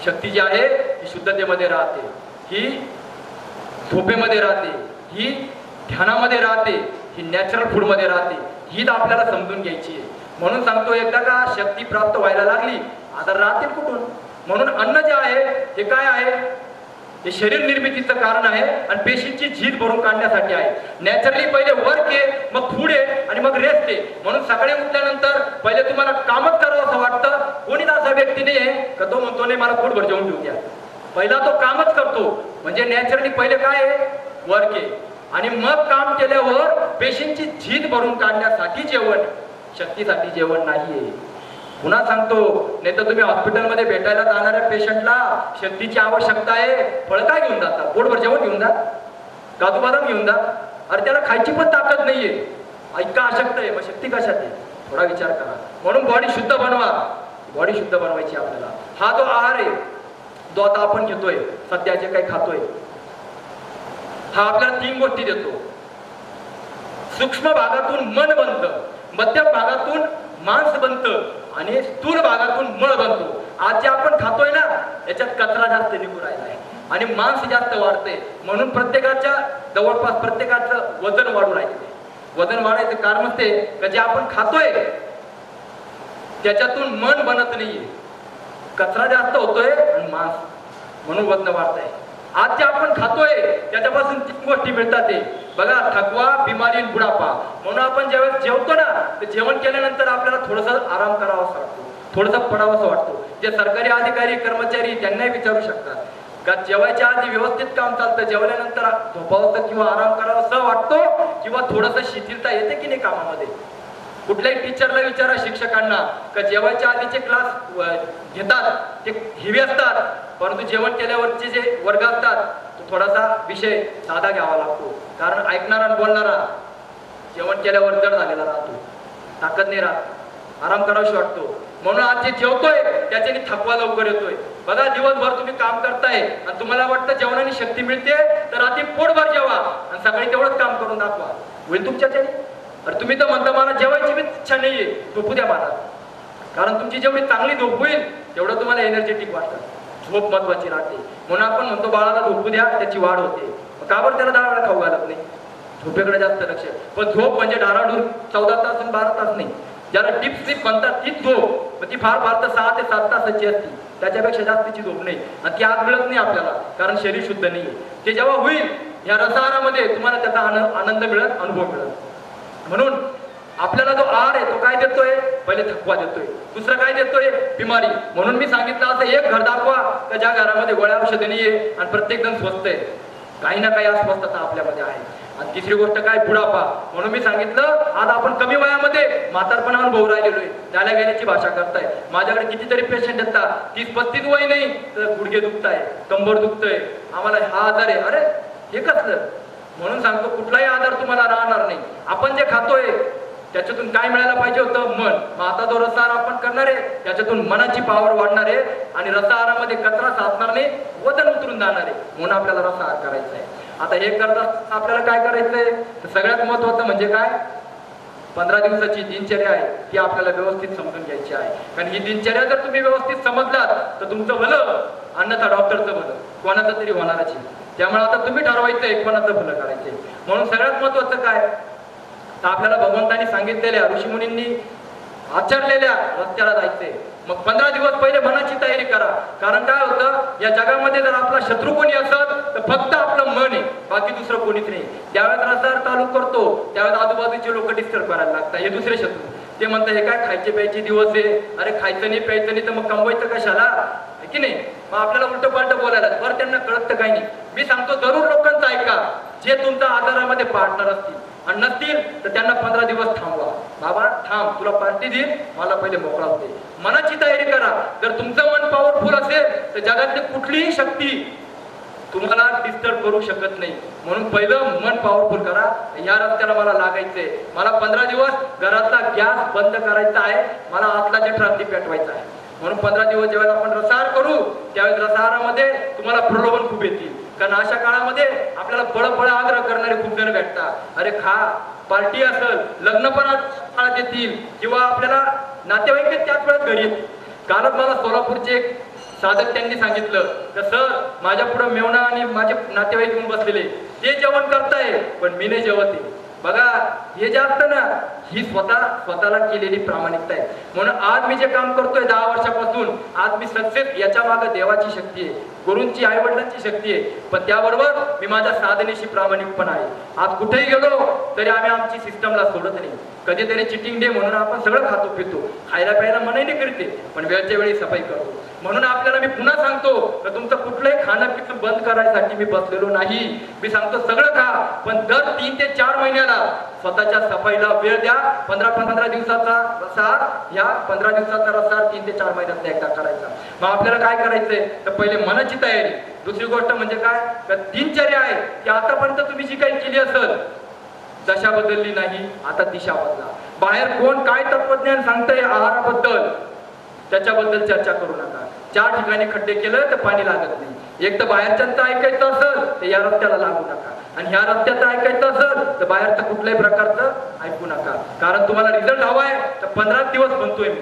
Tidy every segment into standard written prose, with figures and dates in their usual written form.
शक्ती जी आहे ही शुद्धतेमध्ये राहते, ही झोपेमध्ये राहते, ही ध्यानामध्ये राहते, ही नॅचरल फूडमध्ये राहते. हीच आपल्याला समजून घ्यायची आहे. म्हणून सांगतो एकदा का शक्ती प्राप्त व्हायला लागली आता राहतील कुठून. म्हणून अन्न जे आहे हे काय आहे, हे शरीर निर्मितीचं कारण आहे आणि पेशींची झीज भरून काढण्यासाठी आहे. नॅचरली पहिले वर्क आहे, मग फूड आहे आणि मग रेस्ट आहे. म्हणून सकाळी उठल्यानंतर पहिले तुम्हाला कामच करावं असं वाटतं. कोणीच असा व्यक्ती नाही आहे का तो म्हणतो नाही मला पोटभर जेवून घेऊ द्या. पहिला तो कामच करतो. म्हणजे नॅचरली पहिले काय आहे, वर्क आहे आणि मग काम केल्यावर पेशींची झीज भरून काढण्यासाठी जेवण, शक्तीसाठी जेवण नाहीये. पुन्हा सांगतो, नाही तर तुम्ही हॉस्पिटलमध्ये भेटायला जाणाऱ्या पेशंटला शक्तीची आवश्यकता आहे, फळ काय घेऊन जाता, पोटभर जेवण घेऊन जा, काजू बदाम घेऊन जा. अरे त्याला खायची पण ताकद नाहीये, इतका अशक्त आहे, मग शक्ती कशात आहे, थोडा विचार करा. म्हणून बॉडी शुद्ध बनवा, बॉडी शुद्ध बनवायची आपल्याला. हा जो आहार आहे जो आता आपण घेतोय, सध्या जे काही खातोय, हा आपल्याला 3 गोष्टी देतो. सूक्ष्म भागातून मन बनतं, मध्यम भागातून मांस बनतं आणि स्थूल भागातून मळ बनतो. आज जे आपण खातोय ना याच्यात कचरा जास्त निघून राहिला आहे आणि मांस जास्त वाढते. म्हणून प्रत्येकाच्या जवळपास प्रत्येकाचं वजन वाढू राहिले. वजन वाढायचं कारण ते की जे आपण खातोय त्याच्यातून मन बनत नाहीये, कचरा जास्त होतोय आणि मांस, म्हणून वजन वाढतंय. आज जे आपण खातोय त्याच्यापासून 3 गोष्टी मिळतात ते बघा, थकवा, बिमारी आणि बुढापा. म्हणून आपण ज्यावेळेस जेवतो ना तर जेवण केल्यानंतर आपल्याला थोडंसं आराम करावा असं वाटतो, थोडंसं पडावं असं वाटतो. जे सरकारी अधिकारी कर्मचारी त्यांनाही विचारू शकतात का जेवायच्या आधी व्यवस्थित काम चालतं, जेवल्यानंतर झोपावं किंवा आराम करावा असं वाटतो किंवा थोडंसं शिथिलता येते की नाही कामामध्ये. कुठल्याही टीचरला विचारा, शिक्षकांना, का जेवायच्या आधीचे क्लास घेतात ते हेवी असतात, परंतु जेवण केल्यावरचे जे वर्ग असतात तो थोडासा विषय साधा घ्यावा लागतो. कारण ऐकणारा आणि बोलणारा जेवण केल्यावर जड झालेला राहतो, ताकद नाही राहत, आराम करावाशी वाटतो. म्हणून आज जे जेवतोय त्याच्याने थकवा लवकर येतोय. बघा, दिवसभर तुम्ही काम करताय आणि तुम्हाला वाटतं जेवणाने शक्ती मिळते, तर रात्री पोटभर जेवा आणि सकाळी तेवढंच काम करून दाखवा, होईल तुमच्याच्याने. अरे तुम्ही तर म्हणता मला जेवायची पण इच्छा नाहीये, झोपू द्या मला. कारण तुमची जेवढी चांगली झोप होईल तेवढं तुम्हाला एनर्जेटिक वाटतं. झोप महत्वाची राहते. म्हणून आपण म्हणतो बाळाला झोपू द्या, त्याची वाढ होते. का बरं त्याला डाळ खाऊ घालत नाही, झोपेकडे जास्त लक्ष. पण झोप म्हणजे डाराडूर 14 तास आणि 12 तास नाही. ज्याला डीप स्लीप म्हणतात तीच झोप, ती फार फार तर 6 ते 7 तासाची असते, त्याच्यापेक्षा जास्तीची झोप नाही. आणि ती आज मिळत नाही आपल्याला, कारण शरीर शुद्ध नाही. ते जेव्हा होईल या रसाहारामध्ये तुम्हाला त्याचा आनंद मिळत, अनुभव मिळत. म्हणून आपल्याला जो आहार आहे तो काय देतोय, पहिले थकवा देतोय, दुसरं काय देतोय, बिमारी. म्हणून मी सांगितलं असं एक घर दाखवा का ज्या घरामध्ये गोळ्या औषधं नाहीये आणि प्रत्येक जण स्वस्त आहे. काही ना काही अस्वस्थता आपल्यामध्ये आहे. आणि तिसरी गोष्ट काय, बुढापा. म्हणून मी सांगितलं आज आपण कमी वयामध्ये म्हातारपणा अनुभव राहिलेलो आहे, त्याला गेल्याची भाषा करताय. माझ्याकडे कितीतरी पेशंट येतात, 30-35 वय नाही तर गुडघे दुखताय, कंबर दुखतंय, आम्हाला हा आजार आहे. अरे हे कसलं. म्हणून सांगतो कुठलाही आजार तुम्हाला राहणार नाही. आपण जे खातोय त्याच्यातून काय मिळायला पाहिजे होतं, मन. मग आता जो रसाहार आपण करणार आहे त्याच्यातून मनाची पावर वाढणार आहे आणि रसाहारामध्ये कचरा साचणार नाही, वजन उतरून जाणार आहे. म्हणून आपल्याला रसाहार करायचा आहे. आता हे करता आपल्याला काय करायचंय, सगळ्यात महत्वाचं म्हणजे काय, 15 दिवसाची दिनचर्या आहे ती आपल्याला व्यवस्थित समजून घ्यायची आहे. कारण ही दिनचर्या जर तुम्ही व्यवस्थित समजलात तर तुमचं भलं, अन्यथा डॉक्टरचं भलं, कोणाचं तरी होणारच आहे. त्यामुळे आता तुम्ही ठरवायचंय कोणाचं भलं करायचंय. म्हणून सगळ्यात महत्वाचं काय, तर आपल्याला भगवंतांनी सांगितलेल्या, ऋषीमुनींनी आचरलेल्या रस्त्याला जायचंय. मग 15 दिवस पहिले मनाची तयारी करा. कारण काय होतं, या जगामध्ये जर आपला शत्रू कोणी असत तर फक्त आपलं मन आहे, बाकी दुसरं कोणीच नाही. ज्यावेळेस रस्त्यावर चालू करतो त्यावेळेस आजूबाजूचे लोक डिस्टर्ब करायला लागतात, हे दुसरे शत्रू. ते म्हणतात हे काय खायचे प्यायचे दिवस आहे, अरे खायचं नाही प्यायचं नाही तर मग कमवायचं कशाला, की नाही. मग आपल्याला उलट पालट बोलायला, बरं त्यांना कळत तर काही नाही. मी सांगतो जरूर लोकांचं ऐका, जे तुमच्या आजारामध्ये पार्टनर असतील आणि नसतील तर त्यांना 15 दिवस थांबवा. बाबा थांब, तुला पार्टी देईल, मला पहिले मोकळा होते. मनाची तयारी करा. जर तुमचं मन पॉवरफुल असेल तर जगातली कुठलीही शक्ती तुम्हाला डिस्टर्ब करू शकत नाही. म्हणून पहिलं मन पॉवरफुल करा. या रस्त्याला मला लागायचंय, मला 15 दिवस घरातला गॅस बंद करायचा आहे, मला आतला जठराग्नी पेटवायचा आहे. म्हणून 15 दिवस ज्यावेळेला आपण रसाहार करू त्यावेळेस रसाहारामध्ये तुम्हाला प्रलोभन खूप येतील. कारण अशा काळामध्ये आपल्याला बळबळ आग्रह करणारे खूप जण भेटतात. अरे खा, पार्टी असेल, लग्न पण काळात येतील किंवा आपल्याला नातेवाईक त्याच वेळेस घरी येतील. कालच मला सोलापूरचे एक साधक त्यांनी सांगितलं तर सर माझ्या पुढे मेवणा आणि माझे नातेवाईक येऊन बसलेले ते जेवण करताय पण मी नाही जेवत आहे. बघा हे जे असतं ना ही स्वतःला केलेली प्रामाणिकता आहे. म्हणून आज मी जे काम करतोय 10 वर्षापासून आज मी सक्सेस याच्या मागे देवाची शक्ती आहे, गुरूंची आई वडिलांची शक्ती आहे, पण त्याबरोबर मी माझ्या साधनेशी प्रामाणिकपणा आहे. आज कुठेही गेलो तरी आम्ही आमची सिस्टमला सोडत नाही. कधीतरी चिटिंग डे म्हणून आपण सगळं खातो पितो, खायला प्यायला मनाई नाही करते, पण वेळच्या वेळी सफाई करतो. म्हणून आपल्याला मी पुन्हा सांगतो की तुमचं कुठलंही खाणं पिणं बंद करायसाठी मी बसलेलो नाही. मी सांगतो सगळं खा, पण दर 3 ते 4 महिन्याला स्वतःच्या सफाईला वेळ द्या. 15 दिवसाचा रसा, या 15 दिवसाचा रसा 3 ते 4 महिन्यात एकदा करायचा. मग आपल्याला काय करायचंय तर पहिले मनाची तयारी. दुसरी गोष्ट म्हणजे काय तर दिनचर्या आहे की आतापर्यंत तुम्ही जी काही केली असेल दशा बदलली नाही, आता दिशा बदला. बाहेर कोण काय तत्वज्ञान सांगतंय आहाराबद्दल त्याच्याबद्दल चर्चा करू नका. 4 ठिकाणी खड्डे केलं तर पाणी लागत नाही. एक तर बाहेरच्यांचं ऐकायचं असेल तर या रस्त्याला लागू नका, आणि ह्या रस्त्याचं ऐकायचं असेल तर बाहेरचं कुठल्याही प्रकारचं ऐकू नका. कारण तुम्हाला रिझल्ट हवाय तर 15 दिवस म्हणतोय मी.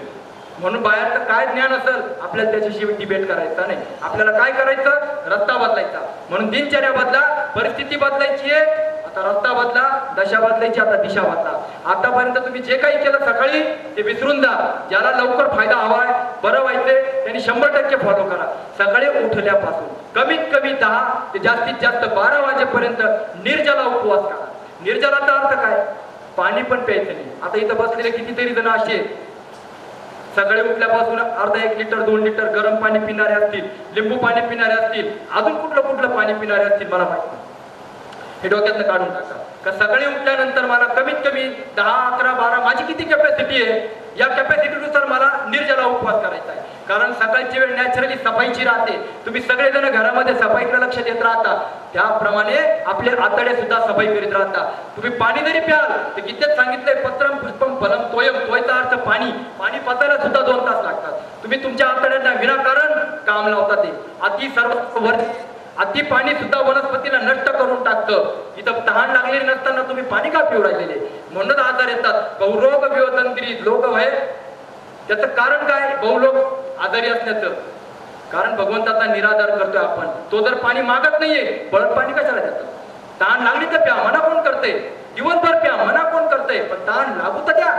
म्हणून बाहेरचं काय ज्ञान असेल आपल्याला त्याच्याशी डिबेट करायचा नाही. आपल्याला काय करायचं रस्ता बदलायचा. म्हणून दिनचर्या बदला, परिस्थिती बदलायची आहे, आता रस्ता बदला, दशा बदलायची, आता दिशा बदला. आतापर्यंत तुम्ही जे काही केलं सकाळी ते विसरून जा. ज्याला लवकर फायदा हवाय बरं व्हायचंय त्यांनी 100% फॉलो करा. सकाळी उठल्यापासून कमीत कमी 10 ते जास्तीत जास्त 12 वाजेपर्यंत निर्जला उपवास करा. निर्जलाचा अर्थ काय पाणी पण प्यायचं नाही. आता इथं बसलेले कितीतरी जण असे सकाळी उठल्यापासून अर्धा 1 लिटर 2 लिटर गरम पाणी पिणारे असतील, लिंबू पाणी पिणारे असतील, अजून कुठलं पाणी पिणारे असतील मला माहिती नाही. हे डोक्यातनं काढून टाका. का सकाळी उठल्यानंतर मला कमीत कमी 10 11 12 माझी किती कॅपॅसिटी आहे या कॅपॅसिटीनुसार मला निर्जला उपवास करायचा आहे. कारण सकाळची वेळ नॅचरली सफाईची राहते. तुम्ही सगळेजण घरामध्ये सफाईकडे लक्ष देत राहता, त्याप्रमाणे आपले आतडे सुद्धा सफाई करीत राहता. तुम्ही पाणी जरी प्याल तर गीतेत सांगितलंय पत्रम पुष्पम फलम तोयम. तोयचा अर्थ पाणी. पाणी पचायला सुद्धा 2 तास लागतात. तुम्ही तुमच्या आतड्यांना विनाकारण काम लावता. ते अति पाणी सुद्धा वनस्पतीला नष्ट करून टाकतं. इथं तहान लागलेली नसताना तुम्ही पाणी का पिऊ राहिलेले. म्हणूनच आजार येतात. बहुरोग विवतंत्रित लोक आहे. त्याचं कारण काय बहुलोक आजारी असण्याचं कारण भगवंताचा निराधार करतोय आपण. तो जर पाणी मागत नाहीये परत पाणी कशाला देतात. तहान लागली तर प्या, मना कोण करते. दिवसभर प्या, मना कोण करते, पण तहान लागू तर द्या.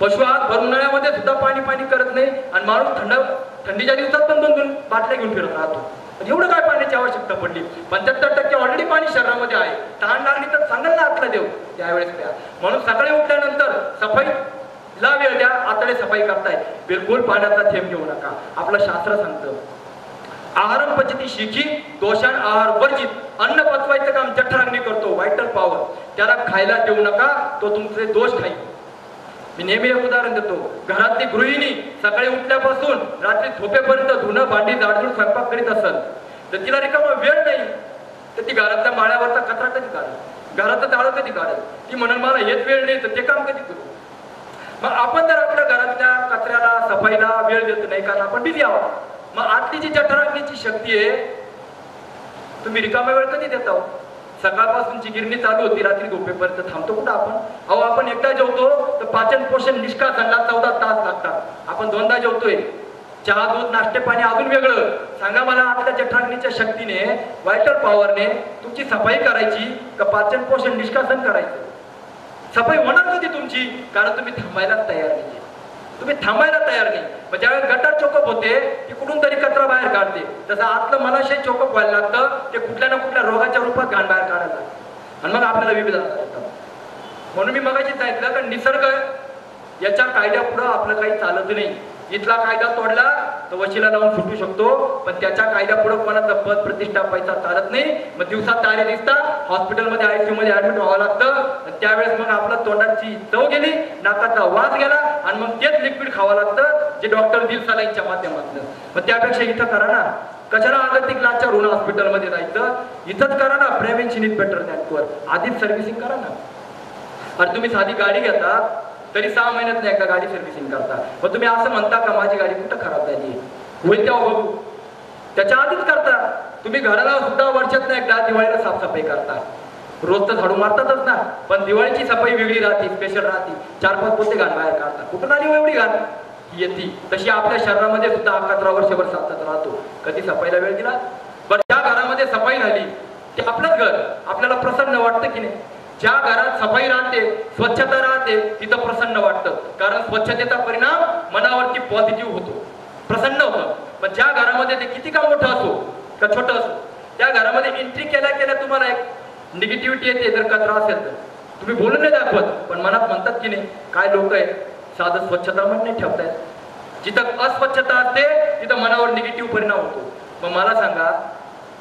पशु आहात भर उन्हाळ्यामध्ये सुद्धा पाणी करत नाही, आणि माणूस थंडीच्या दिवसात पण 2-2 बाटल्या घेऊन फिरत राहतो. एवढं काय पाण्याची आवश्यकता पडली. 75% ऑलरेडी पाणी शरीरामध्ये आहे. तहान लागली तर सांगाल ना आपला देव त्यावेळेस प्या. म्हणून सकाळी उठल्यानंतर सफाईला वेळ द्या. आतडे सफाई करताय बिलकुल पाण्याचा थेंब घेऊ नका. आपलं शास्त्र सांगतं आहारम पचती शिखी दोषान आहार वर्जित. अन्न पचवायचं काम जठराग्नी करतो, व्हायटल पॉवर. त्याला खायला देऊ नका, तो तुमचे दोष खाईल. मी नेहमी एक उदाहरण देतो. घरातली गृहिणी सकाळी उठल्यापासून रात्री झोपेपर्यंत धुणं भांडी जाडजूड स्वयंपाक करीत असेल तर तिला रिकामा वेळ नाही, तर ती घरातल्या माळ्यावरचा कचरा कधी काढेल, घराचं जाळं कधी काढेल. ती म्हणून मला हेच वेळ नाही तर ते काम कधी करू. मग आपण जर आपल्या घरातल्या कचऱ्याला सफाईला वेळ देत नाही कारण आपण बिझी आहोत. मग आतली जी जठराग्नीची शक्ती आहे तुम्ही रिकामा वेळ कधी देता. सकाळपासूनची गिरणी चालू होती रात्री झोपेपर्यंत थांबतो कुठं आपण. अहो आपण एकदा जेवतो तर पाचन पोषण निष्कासनला 14 तास लागतात. आपण 2दा जेवतोय. चहा दूध नाश्ते पाणी अजून वेगळं. सांगा मला आपल्या जठराग्नीच्या शक्तीने व्हायटल पॉवरने तुमची सफाई करायची का पाचन पोषण निष्कासन करायचं. सफाई होणार कधी तुमची कारण तुम्ही थांबायलाच तयार नाही. तुम्ही थांबायला तयार नाही. मग ज्यावेळेस गटार चोकअप होते ती कुठून तरी कचरा बाहेर काढते. तसं आतलं मनाशय चोकअप व्हायला लागतं. ते कुठल्या ना कुठल्या रोगाच्या रूपात घाण बाहेर काढायला लागतं आणि मग आपल्याला विविध आजार येतात. म्हणून मी मगाशी सांगितलं का निसर्ग याच्या कायद्यापुढं आपलं काही चालत नाही. इथला कायदा तोडला तर वशिला लावून सुटू शकतो, पण त्याच्या कायद्यापुढे कोणाचं पद प्रतिष्ठा पैसा चालत नाही. मग दिवसात तारे दिसतात, हॉस्पिटलमध्ये ICU मध्ये ऍडमिट व्हावं लागतं. त्यावेळेस मग आपलं तोंडाची चव गेली, नाकाचा वास गेला, आणि मग तेच लिक्विड खावं लागतं जे डॉक्टर दिल सलाईनच्या माध्यमातून. मग त्यापेक्षा इथं करा ना. कशाला आगतिक लाचच्या ऋण हॉस्पिटलमध्ये जायचं. इथंच करा ना. प्रेव्हेन्शन इज बेटर दॅन क्युअर. आधीच सर्व्हिसिंग करा ना. आणि तुम्ही साधी गाडी घेता तरी 6 महिन्यात एकदा गाडी सर्व्हिसिंग करता. मग तुम्ही असं म्हणता का माझी गाडी कुठं खराब झाली होईल तेव्हा बघू. त्याच्या आधीच करता. तुम्ही घराला सुद्धा वर्षात एकदा दिवाळीला साफसफाई करता. रोज तर झाडू मारतातच ना, पण दिवाळीची सफाई वेगळी राहते, स्पेशल राहते. 4-5 पोते घाण बाहेर काढतात. कुठून आली एवढी घाण. येते, तशी आपल्या शरीरामध्ये सुद्धा हा कचरा वर्षभर साचत राहतो. कधी सफाईला वेळ दिला? बरं, ज्या घरामध्ये सफाई झाली ते आपलंच घर, आपल्याला प्रसन्न वाटतं की नाही? ज्या घरात सफाई राहते, स्वच्छता राहते, तिथं प्रसन्न वाटतं. कारण स्वच्छतेचा परिणाम मनावरती पॉझिटिव्ह होतो, प्रसन्न होतं. पण ज्या घरामध्ये ते किती का मोठं असो का छोटं असो, त्या घरामध्ये एंट्री केल्या केल्या तुम्हाला एक निगेटिव्हिटी येते. जर कचरा असेल तर तुम्ही बोलून नाही दाखवत, पण मनात म्हणतात की नाही, काय लोक आहेत साधं स्वच्छता पण नाही ठेवतायत. जिथं अस्वच्छता असते तिथं मनावर निगेटिव्ह परिणाम होतो. मग मला सांगा,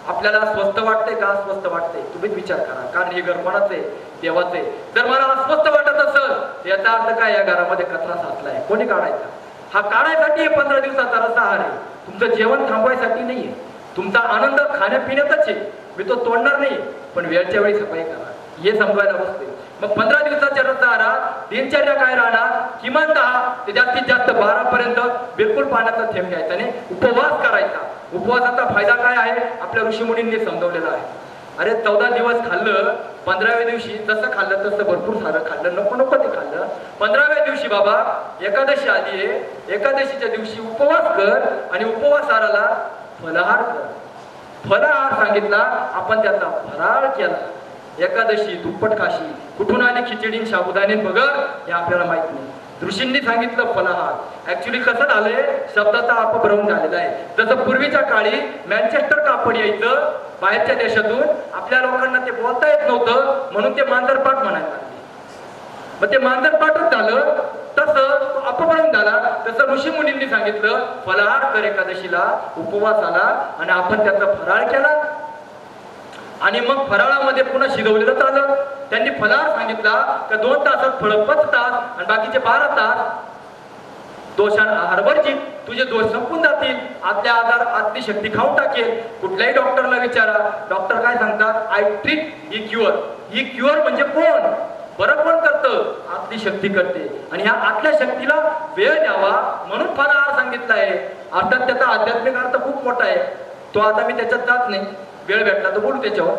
आपल्याला अस्वस्थ वाटतंय का अस्वस्थ वाटतंय? तुम्हीच विचार करा. कारण हे घर कोणाचं आहे? देवाचं आहे. जर मला अस्वस्थ वाटत असेल याचा अर्थ काय? या घरामध्ये कचरा साचलाय. कोणी काढायचा? हा काढायसाठी 15 दिवसाचा रस्ता आहार आहे. तुमचं जेवण थांबवायसाठी नाहीये. तुमचा आनंद खाण्यापिण्यातच आहे. मी तो तोडणार नाही, पण वेळच्या वेळी सफाई करा हे समजायला बसते. मग 15 दिवसाच्या रस्ता आहारात दिनचर्या काय राहणार? किमान 10 ते जास्तीत जास्त 12 पर्यंत बिलकुल पाण्याचा थेंब घ्यायचा नाही, उपवास करायचा. उपवासाचा फायदा काय आहे? आपल्या ऋषीमुनींनी समजवलेला आहे. अरे 14 दिवस खाल्लं, 15व्या दिवशी जसं खाल्लं तसं भरपूर सारं खाल्लं, नको नको ते खाल्लं. 15व्या दिवशी बाबा एकादशी आली आहे, एकादशीच्या दिवशी उपवास कर आणि उपवासाला फलाहार कर. फलाहार सांगितला, आपण त्याचा फराळ केला. एकादशी दुप्पट खाशी, कुठून आली खिचडी साबुदाणे बगर हे आपल्याला माहित नाही. ऋषींनी सांगितलं फलाहार. ऍक्च्युली कसं झालंय, शब्दाचा अपभ्रम झालेला आहे. जसं पूर्वीच्या काळी मँचेस्टर कापड यायचं बाहेरच्या देशातून, आपल्या लोकांना ते बोलता येत नव्हतं म्हणून ते मांजरपाट म्हणायला लागले. मग ते मांजरपाटच झालं, तसं अपभ्रम झाला. तसं ऋषी मुनींनी सांगितलं फलाहार कर एकादशीला, उपवासाला, आणि आपण त्याचा फराळ केला. आणि मग फराळामध्ये पुन्हा शिजवलेलं आलं. त्यांनी फलाहार सांगितला का 2 तासात फळं पचतात आणि बाकीचे 12 तास दोषान आहार वर्जित. तुझे दोष संपून जातील, आतल्या आजार आतली शक्ती खाऊन टाकेल. कुठल्याही डॉक्टरला विचारा, डॉक्टर काय सांगतात? I treat he cure. He cure म्हणजे कोण? बरं कोण करतं? आतली शक्ती करते. आणि ह्या आतल्या शक्तीला वेळ द्यावा म्हणून फलाहार सांगितला आहे. अर्थात त्याचा आध्यात्मिक अर्थ खूप मोठा आहे, तो आता मी त्याच्यात जात नाही. वेळ भेटला तर बोलू त्याच्यावर.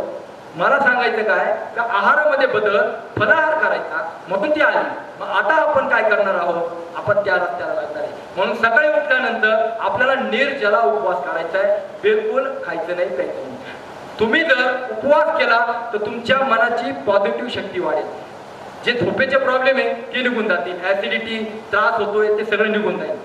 मला सांगायचं काय का आहारामध्ये बदल, फलाहार करायचा, म्हणून ती आली. मग आता आपण काय करणार आहोत? आपण त्या रस्त्याला लागणार आहे. म्हणून सकाळी उठल्यानंतर आपल्याला निर्जला उपवास करायचा आहे. बिलकुल खायचं नाही, प्यायचं नाही. तुम्ही जर उपवास केला तर तुमच्या मनाची पॉझिटिव्ह शक्ती वाढेल. जे झोपेचे प्रॉब्लेम आहे ते निघून जातील, ऍसिडिटी त्रास होतोय ते सगळं निघून जाईल.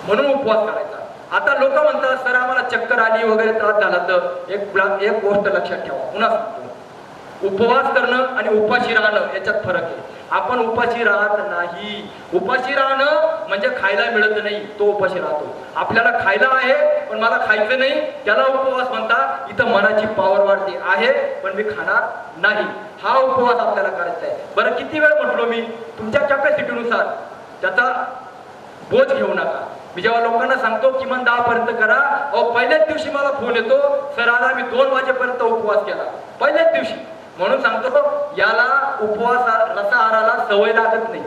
म्हणून उपवास करायचा. आता लोक म्हणतात सर आम्हाला चक्कर आली वगैरे त्रास झाला तर एक गोष्ट लक्षात ठेवा. पुन्हा सांगतो, उपवास करणं आणि उपाशी राहणं याच्यात फरक आहे. आपण उपाशी राहत नाही. उपाशी राहणं म्हणजे खायला मिळत नाही, तो उपाशी राहतो. आपल्याला खायला आहे पण मला खायचं नाही, त्याला उपवास म्हणतात. इथं मनाची पॉवर वाढते आहे पण मी खाणार नाही, हा उपवास आपल्याला करायचा आहे. बरं किती वेळ म्हटलो मी? तुमच्या कॅपॅसिटीनुसार त्याचा बोज घेऊ नका. मी जेव्हा लोकांना सांगतो किमान 10 पर्यंत करा, पहिल्याच दिवशी मला फोन येतो, सर आज आम्ही 2 वाजेपर्यंत उपवास केला, पहिल्याच दिवशी. म्हणून सांगतो याला उपवास रसाहाराला सवय लागत नाही.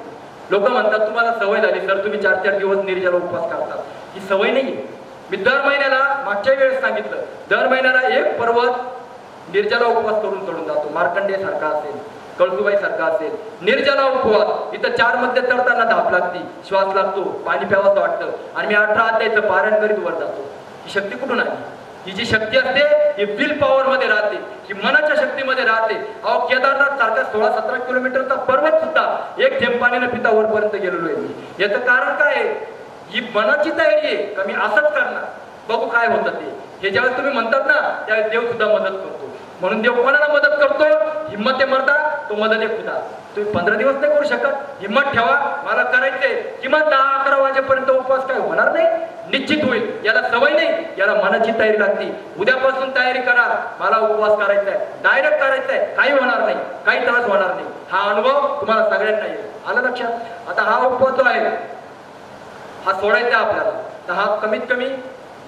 लोक म्हणतात तुम्हाला सवय झाली सर, तुम्ही 4-4 दिवस निर्जला उपवास करतात. ही सवय नाहीये. मी दर महिन्याला, मागच्या वेळेस सांगितलं, दर महिन्याला एक पर्वत निर्जला उपवास करून चढून जातो. मार्कंडेय सारखा असेल, कळसुबाई सारखा असेल, निर्जला उपवास. इथं 4 मध्ये चढताना धाप लागती, श्वास लागतो, पाणी प्यावंसं वाटतं, आणि मी 18 अध्यायाचं पारायण करीत वर जातो. ही शक्ती कुठून आली? ही जी शक्ती असते ही विल पॉवर मध्ये राहते, ही मनाच्या शक्तीमध्ये राहते. अहो केदारनाथ सारखा 16-17 किलोमीटरचा पर्वत सुद्धा एक थेंब पाण्यानं पिता वरपर्यंत गेलेलो आहे मी. याचं कारण काय आहे? ही मनाची तयारी आहे का मी असंच करणार, बघू काय होतं ते. हे ज्यावेळेस तुम्ही म्हणतात ना त्यावेळेस देव सुद्धा मदत करतो. म्हणून देव कोणाला मदत करतो? हिम्मत आहे मरता तो मदत आहे खुदा. तुम्ही 15 दिवस नाही करू शकत, हिम्मत ठेवा. मला करायचंय किमान 10-11 वाजेपर्यंत उपवास. काय होणार नाही? निश्चित होईल. याला सवय नाही, याला मनाची तयारी लागते. उद्यापासून तयारी करा, मला उपवास करायचा आहे, डायरेक्ट करायचा आहे, काही होणार नाही, काही त्रास होणार नाही. हा अनुभव तुम्हाला सगळ्यांना येईल. आलं लक्षात? आता हा उपवास जो आहे हा सोडायचा आपल्याला. तर हा कमीत कमी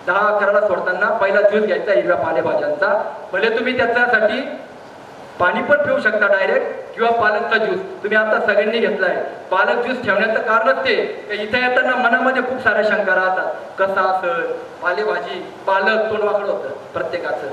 10-11ला सोडताना पहिला ज्यूस घ्यायचा हिरव्या पालेभाज्यांचा. भले तुम्ही त्याच्यासाठी पाणी पण पिऊ शकता डायरेक्ट, किंवा पालकचा ज्यूस. तुम्ही आता सगळ्यांनी घेतलाय. पालक ज्यूस ठेवण्याचं कारणच ते इथे येताना मनामध्ये खूप साऱ्या शंका राहतात. कसा असं पालेभाजी, पालक तोंड वाकडं होतं प्रत्येकाचं.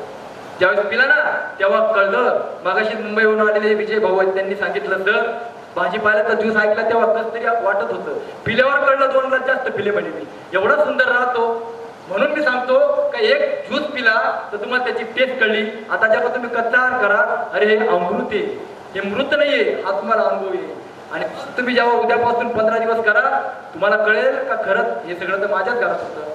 ज्यावेळेस पिला ना तेव्हा कळलं. मागाशी मुंबईवरून आलेले विजय भाऊ आहेत, त्यांनी सांगितलं सर भाजीपाला तर ज्यूस ऐकला तेव्हा कसं तरी वाटत होतं, पिल्यावर कळलं 2 ग्लास जास्त पिले म्हणे मी, एवढा सुंदर राहतो. म्हणून मी सांगतो का एक ज्यूस पिला तर तुम्हाला त्याची टेस्ट कळली. आता जेव्हा तुम्ही कच्चा आहार करा, अरे हे अमृत आहे, हे मृत नाहीये, हा तुम्हाला अनुभव येईल. आणि तुम्ही जेव्हा उद्यापासून 15 दिवस करा, तुम्हाला कळेल का खरंच हे सगळं तर माझ्याच घरात होतं.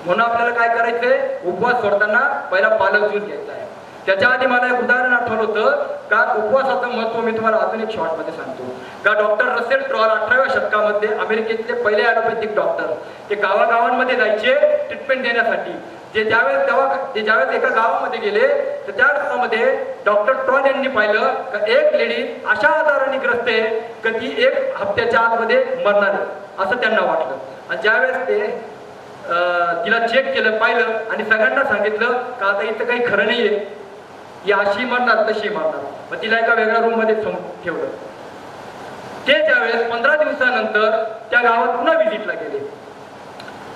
म्हणून आपल्याला काय करायचंय, उपवास सोडताना पहिला पालक ज्यूस घ्यायचा आहे. त्याच्या आधी मला एक उदाहरण आठवलं होतं का उपवासाचं महत्व मी तुम्हाला अजून एक शॉर्ट मध्ये सांगतो. का डॉक्टर रसेल ट्रॉल 18व्या शतकामध्ये अमेरिकेतले पहिले ॲलोपॅथिक डॉक्टर, ते गावागावांमध्ये जायचे ट्रीटमेंट देण्यासाठी. ज्यावेळेस एका गावामध्ये गेले तर त्या गावामध्ये डॉक्टर ट्रॉल यांनी पाहिलं का एक लेडी अशा आजाराने ग्रस्त आहे की ती 1 हप्त्याच्या आतमध्ये मरणार आहे असं त्यांना वाटलं. आणि ज्यावेळेस ते तिला चेक केलं, पाहिलं आणि सगळ्यांना सांगितलं का आता इथं काही खरं नाहीये, ही अशी मरणार तशी मरणार. मग तिला एका वेगळ्या रूम मध्ये ठेवलं. ते ज्यावेळेस 15 दिवसानंतर त्या गावात पुन्हा व्हिजिटला गेले,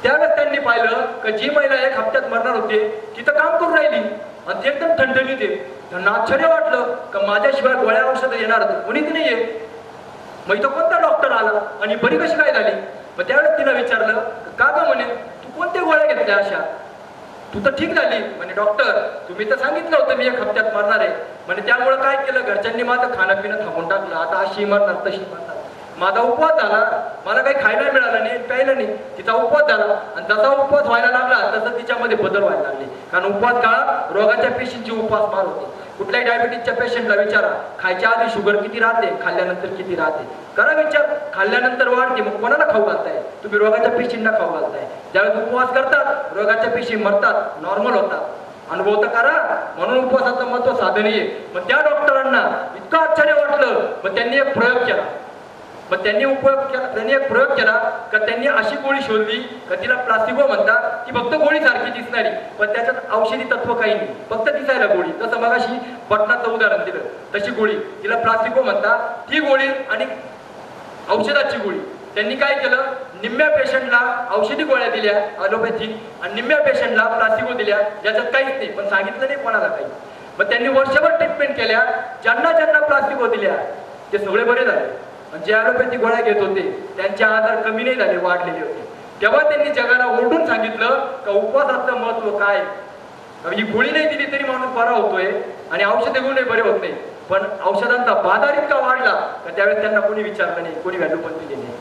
त्यावेळेस त्यांनी पाहिलं की जी महिला 1 हप्त्यात मरणार होते तिथं काम करून राहिली आणि ते एकदम ठणठणीत आहे. त्यांना आश्चर्य वाटलं का माझ्याशिवाय गोळ्या औषधं येणार कोणीच नाहीये, मग इथं कोणता डॉक्टर आला आणि बरी कशी काय झाली. मग त्यावेळेस तिला विचारलं का ग म्हणे तू कोणत्या गोळ्या घेतल्या अशा, तू तर ठीक झाली. म्हणे डॉक्टर तुम्ही तर सांगितलं होतं मी 1 हप्त्यात मरणार आहे. म्हणजे त्यामुळे काय केलं, घरच्यांनी माझं खाणं पिणं थांबून टाकलं, आता अशी मरणार तशी मरणार. माझा उपवास झाला, मला काही खायला मिळालं नाही, प्यायला नाही, तिचा उपवास झाला. आणि जसा उपवास व्हायला लागला तसं तिच्यामध्ये बदल व्हायला लागले. कारण उपवास काळात रोगाच्या पेशींची उपासमार होते. कुठल्याही डायबिटीसच्या पेशंटला विचारा खायच्या आधी शुगर किती राहते, खाल्ल्यानंतर किती राहते, करा विचार. खाल्ल्यानंतर वाढते, मग कोणाला खाऊ घालताय तुम्ही, रोगाच्या पेशींना खाऊ घालताय. ज्यावेळेस उपवास करतात रोगाच्या पेशी मरतात, नॉर्मल होतात. अनुभव तर करा. म्हणून उपवासाचं महत्व साधनीय. मग त्या डॉक्टरांना इतकं आश्चर्य वाटलं, मग त्यांनी एक प्रयोग केला. त्यांनी एक प्रयोग केला का त्यांनी अशी गोळी शोधली का तिला प्लासिबो म्हणतात. ती फक्त गोळी सारखी दिसणारी, पण त्याच्यात औषधी तत्व काही नाही, फक्त दिसायला गोळी. जसं मगाशी बटनाचं उदाहरण दिलं तशी गोळी, तिला प्लासिबो म्हणतात. ती गोळी आणि औषधाची गोळी. त्यांनी काय केलं, निम्म्या पेशंटला औषधी गोळ्या दिल्या ॲलोपॅथिक आणि निम्म्या पेशंटला प्लासिबो दिल्या, ज्याच्यात काहीच नाही, पण सांगितलं नाही कोणाला काही. मग त्यांनी वर्षभर ट्रीटमेंट केल्या. ज्यांना प्लासिबो दिल्या ते सगळे बरे झाले. जे ॲलोपॅथिक गोळ्या घेत होते त्यांचे आजार कमी नाही झाले, वाढलेले होते. तेव्हा त्यांनी जगाला ओरडून सांगितलं का उपवासाचं महत्व काय. ही गोळी नाही दिली तरी माणूस बरा होतोय आणि औषधे घेऊनही बरे होत नाही, पण औषधांचा बाजार इतका वाढला का त्यावेळेस त्यांना कोणी विचारलं नाही, कोणी व्हॅल्यू पण दिली नाही.